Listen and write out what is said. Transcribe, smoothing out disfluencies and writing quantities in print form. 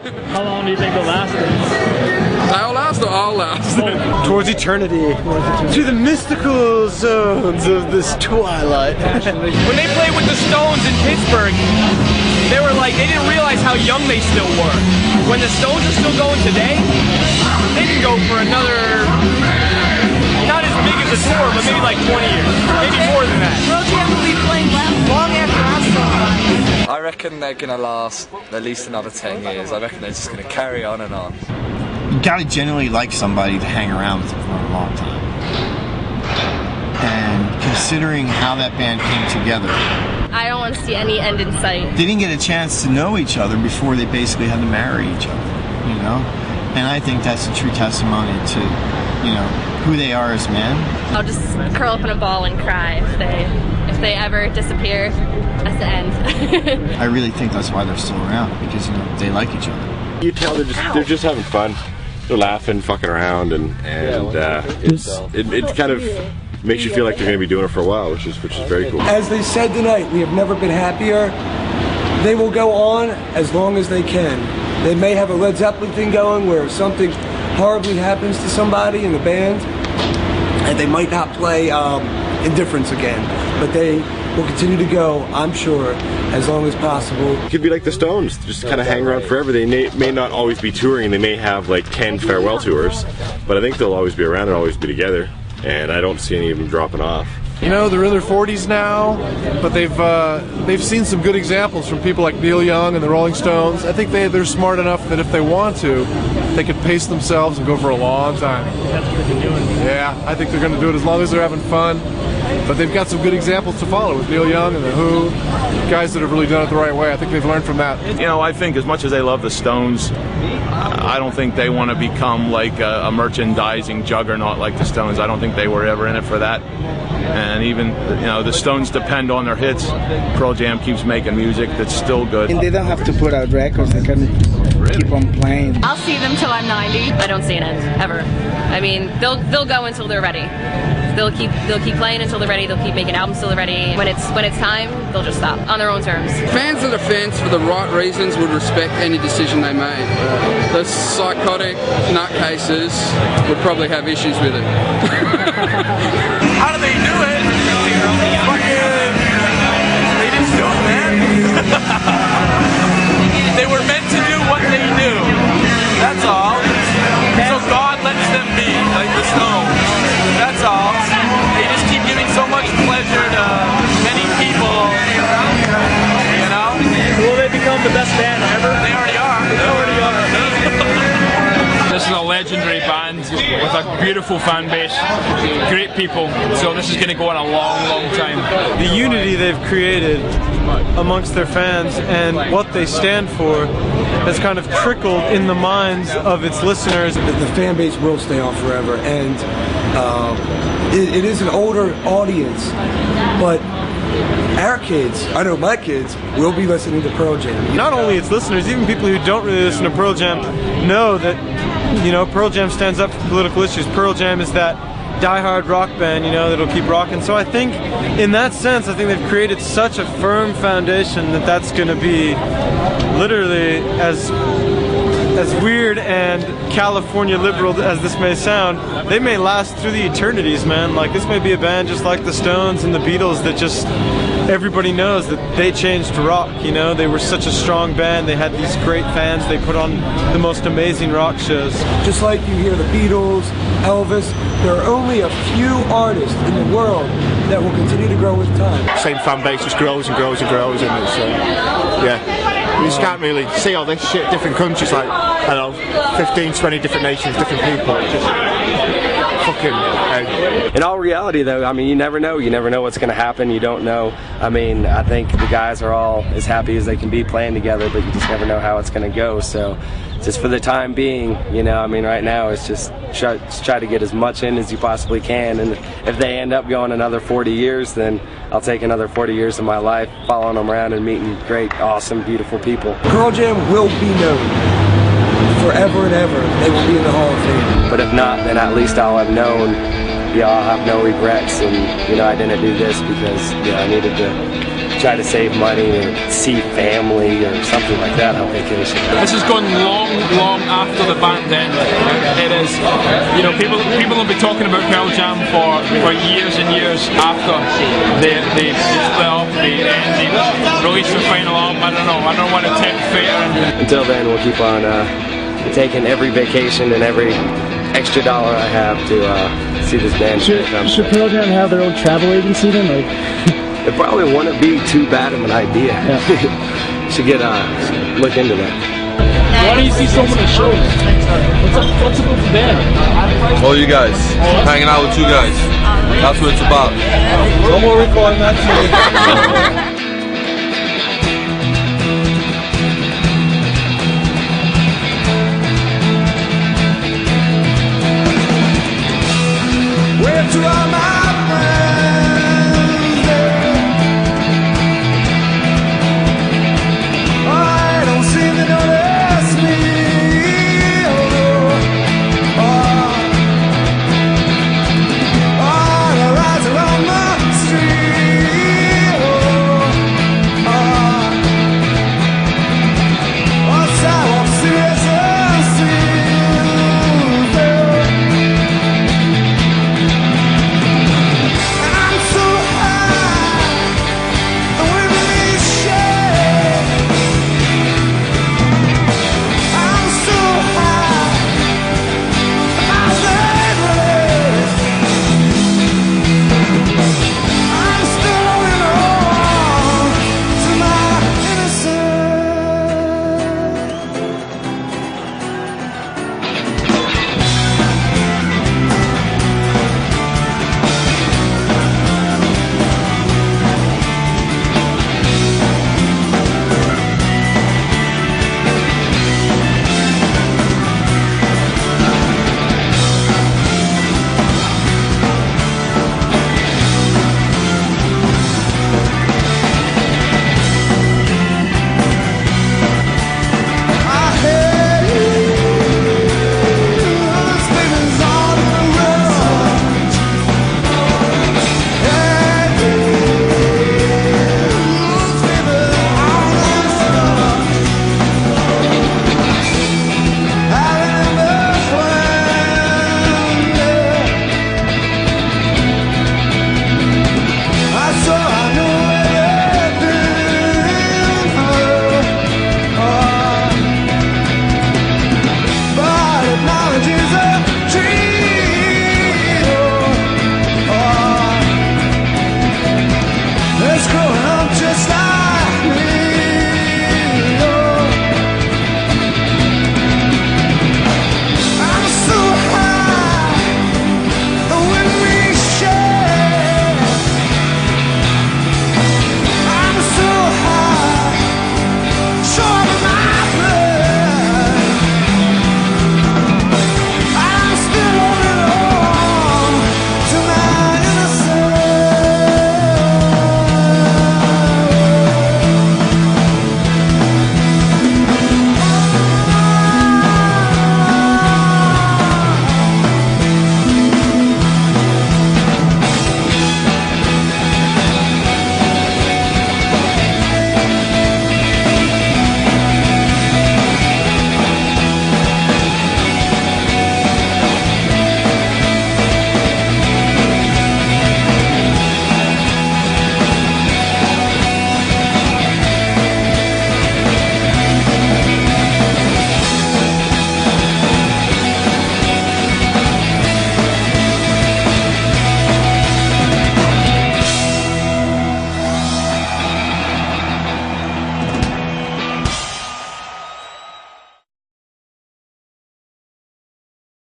How long do you think they'll last? I'll last or I'll last? Towards eternity. To the mystical zones of this twilight. When they played with the Stones in Pittsburgh, they were like, they didn't realize how young they still were. When the Stones are still going today, they can go for another, not as big as a tour, but maybe like 20 years. Maybe more than that. Pearl Jam will be playing long after I'm still alive. I reckon they're going to last at least another 10 years. I reckon they're just going to carry on and on. You gotta genuinely like somebody to hang around with for a long time. And considering how that band came together, I don't want to see any end in sight. they didn't get a chance to know each other before they basically had to marry each other, you know? And I think that's a true testimony to, you know, who they are as men. I'll just curl up in a ball and cry if they ever disappear. That's the end. I really think that's why they're still around, because, you know, they like each other. You tell they're just having fun. They're laughing, fucking around, and it kind of makes you feel like they're going to be doing it for a while, which is very cool. As they said tonight, we have never been happier. They will go on as long as they can. They may have a Led Zeppelin thing going where something horribly happens to somebody in the band, and they might not play Indifference again, but they will continue to go, I'm sure, as long as possible. It could be like the Stones, just kind of hang around forever. They may not always be touring, they may have like 10 farewell tours, but I think they'll always be around and always be together, and I don't see any of them dropping off. You know, they're in their 40s now, but they've seen some good examples from people like Neil Young and the Rolling Stones. I think they're smart enough that if they want to, they could pace themselves and go for a long time. That's what they're doing. Yeah, I think they're going to do it as long as they're having fun. But they've got some good examples to follow with Neil Young and The Who, guys that have really done it the right way. I think they've learned from that. You know, I think as much as they love the Stones, I don't think they want to become like a merchandising juggernaut like the Stones. I don't think they were ever in it for that. And even, you know, the Stones depend on their hits. Pearl Jam keeps making music that's still good. And they don't have to put out records, they can keep on playing. I'll see them till I'm 90. I don't see an end, ever. I mean, they'll go until they're ready. They'll keep playing until they're ready. They'll keep making albums till they're ready. When it's time, they'll just stop on their own terms. Fans of the fans, for the right reasons, would respect any decision they made. The psychotic nutcases would probably have issues with it. How do they do it? They just do it, man. They were meant to do what they do. That's all. So God lets them be, like the Stones. That's all. They just keep giving so much pleasure to many people, you know? Will they become the best band ever? They already are. They already are. This is a legendary band with a beautiful fan base, great people, so this is going to go on a long, long time. The unity they've created amongst their fans and what they stand for has kind of trickled in the minds of its listeners. The fan base will stay on forever, and it is an older audience, but our kids, I know my kids, will be listening to Pearl Jam. Not only its listeners, even people who don't really listen to Pearl Jam know that, you know, Pearl Jam stands up for political issues. Pearl Jam is that die-hard rock band, you know, that'll keep rocking. So I think, in that sense, I think they've created such a firm foundation that that's going to be literally as weird and California liberal as this may sound, they may last through the eternities, man. Like, this may be a band just like the Stones and the Beatles that just everybody knows that they changed rock, you know? They were such a strong band, they had these great fans, they put on the most amazing rock shows. Just like you hear the Beatles, Elvis, there are only a few artists in the world that will continue to grow with time. Same fan base just grows and grows and grows, and it's, yeah. You just can't really see all this shit, different countries, like, I don't know, 15, 20 different nations, different people. It's just fucking... In all reality, though, I mean, you never know. You never know what's going to happen. You don't know. I mean, I think the guys are all as happy as they can be playing together, but you just never know how it's going to go. So, just for the time being, you know, I mean, right now it's just try to get as much in as you possibly can. And if they end up going another 40 years, then I'll take another 40 years of my life following them around and meeting great, awesome, beautiful people. Pearl Jam will be known forever and ever. They will be in the Hall of Fame. But if not, then at least I'll have known, yeah, I'll have no regrets, and, you know, I didn't do this because, yeah, I needed to try to save money and see family or something like that on vacation. This has gone long after the band ended. It is, you know, people will be talking about Pearl Jam for years and years after they split up, they released their final album. I don't want to tempt fate. Until then, we'll keep on taking every vacation and every extra dollar I have to see this band. Should Pearl Jam have their own travel agency then? Like, it probably wouldn't be too bad of an idea. Yeah. Should get look into that. Why do you see so many shows? What's up with the band? All you guys, hanging out with you guys. That's what it's about. No more recording that shit.